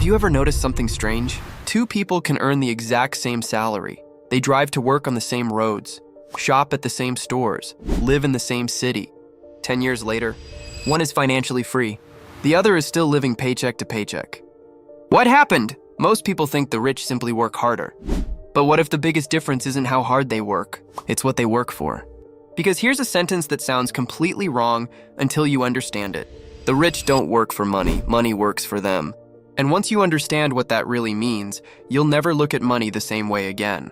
you ever noticed something strange? Two people can earn the exact same salary. They drive to work on the same roads, shop at the same stores, live in the same city. 10 years later, one is financially free. The other is still living paycheck to paycheck. What happened? Most people think the rich simply work harder. But what if the biggest difference isn't how hard they work? It's what they work for. Because here's a sentence that sounds completely wrong until you understand it. The rich don't work for money, money works for them. And once you understand what that really means, you'll never look at money the same way again.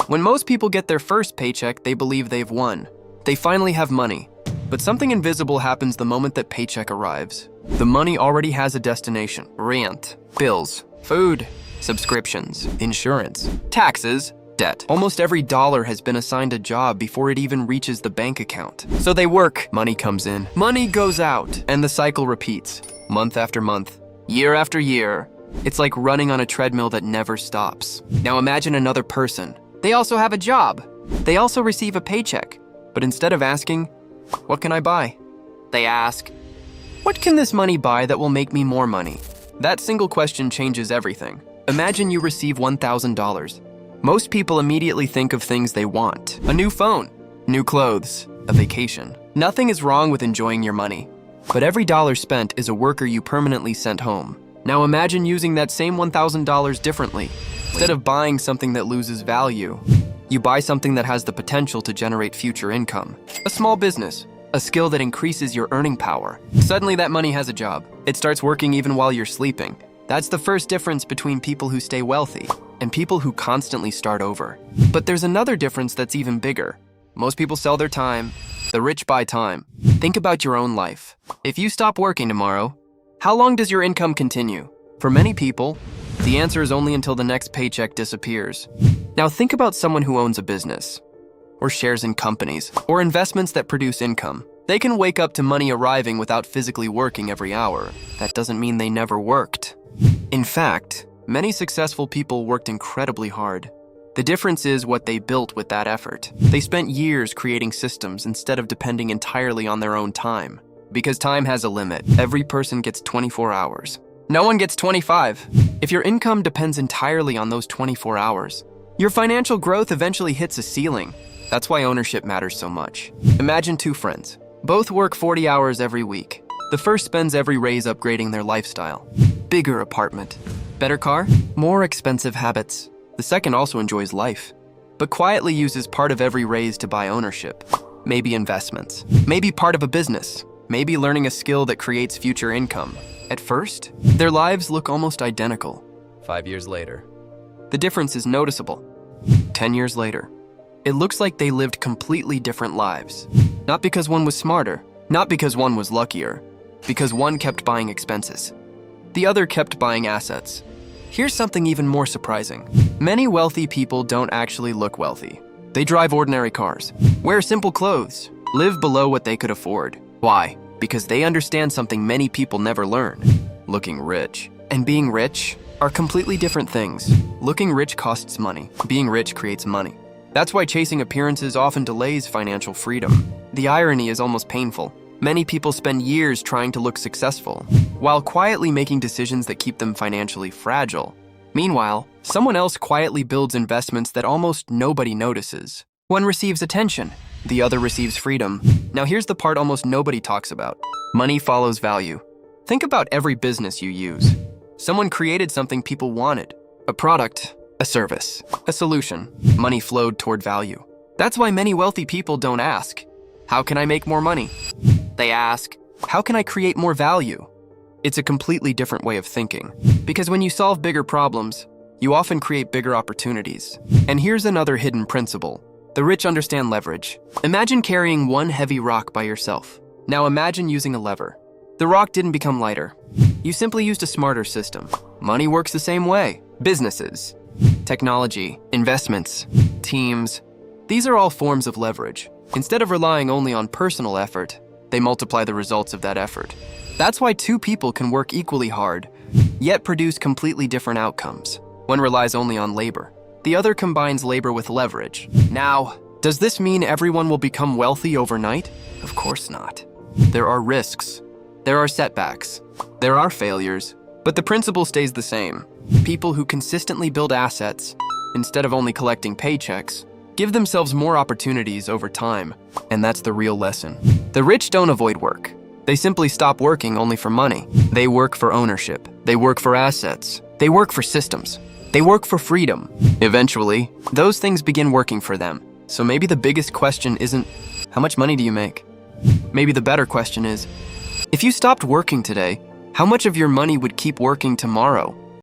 When most people get their first paycheck, they believe they've won. They finally have money. But something invisible happens the moment that paycheck arrives. The money already has a destination: rent, bills, food, subscriptions, insurance, taxes, debt. Almost every dollar has been assigned a job before it even reaches the bank account. So they work, money comes in, money goes out, and the cycle repeats, month after month, year after year. It's like running on a treadmill that never stops. Now imagine another person. They also have a job. They also receive a paycheck. But instead of asking, "What can I buy?" they ask, "What can this money buy that will make me more money?" That single question changes everything. Imagine you receive $1,000. Most people immediately think of things they want: a new phone, new clothes, a vacation. Nothing is wrong with enjoying your money, but every dollar spent is a worker you permanently sent home. Now imagine using that same $1,000 differently. Instead of buying something that loses value, you buy something that has the potential to generate future income. A small business, a skill that increases your earning power. Suddenly that money has a job. It starts working even while you're sleeping. That's the first difference between people who stay wealthy and people who constantly start over. But there's another difference that's even bigger. Most people sell their time. The rich buy time. Think about your own life. If you stop working tomorrow, how long does your income continue? For many people, the answer is only until the next paycheck disappears. Now think about someone who owns a business, or shares in companies, or investments that produce income. They can wake up to money arriving without physically working every hour. That doesn't mean they never worked. In fact, many successful people worked incredibly hard. The difference is what they built with that effort. They spent years creating systems instead of depending entirely on their own time. Because time has a limit. Every person gets 24 hours. No one gets 25. If your income depends entirely on those 24 hours, your financial growth eventually hits a ceiling. That's why ownership matters so much. Imagine two friends. Both work 40 hours every week. The first spends every raise upgrading their lifestyle. Bigger apartment, better car, more expensive habits. The second also enjoys life, but quietly uses part of every raise to buy ownership. Maybe investments, maybe part of a business, maybe learning a skill that creates future income. At first, their lives look almost identical. 5 years later, the difference is noticeable. 10 years later, it looks like they lived completely different lives. Not because one was smarter, not because one was luckier, because one kept buying expenses. The other kept buying assets. Here's something even more surprising. Many wealthy people don't actually look wealthy. They drive ordinary cars, wear simple clothes, live below what they could afford. Why? Because they understand something many people never learn: looking rich. And being rich are completely different things. Looking rich costs money. Being rich creates money. That's why chasing appearances often delays financial freedom. The irony is almost painful. Many people spend years trying to look successful, while quietly making decisions that keep them financially fragile. Meanwhile, someone else quietly builds investments that almost nobody notices. One receives attention, the other receives freedom. Now here's the part almost nobody talks about. Money follows value. Think about every business you use. Someone created something people wanted: a product, a service, a solution. Money flowed toward value. That's why many wealthy people don't ask, "How can I make more money?" They ask, "How can I create more value?" It's a completely different way of thinking. Because when you solve bigger problems, you often create bigger opportunities. And here's another hidden principle. The rich understand leverage. Imagine carrying one heavy rock by yourself. Now imagine using a lever. The rock didn't become lighter. You simply used a smarter system. Money works the same way. Businesses, technology, investments, teams. These are all forms of leverage. Instead of relying only on personal effort, they multiply the results of that effort. That's why two people can work equally hard, yet produce completely different outcomes. One relies only on labor. The other combines labor with leverage. Now, does this mean everyone will become wealthy overnight? Of course not. There are risks. There are setbacks. There are failures. But the principle stays the same. People who consistently build assets, instead of only collecting paychecks, give themselves more opportunities over time, and that's the real lesson. The rich don't avoid work. They simply stop working only for money. They work for ownership. They work for assets. They work for systems. They work for freedom. Eventually, those things begin working for them. So maybe the biggest question isn't, how much money do you make? Maybe the better question is, if you stopped working today, how much of your money would keep working tomorrow?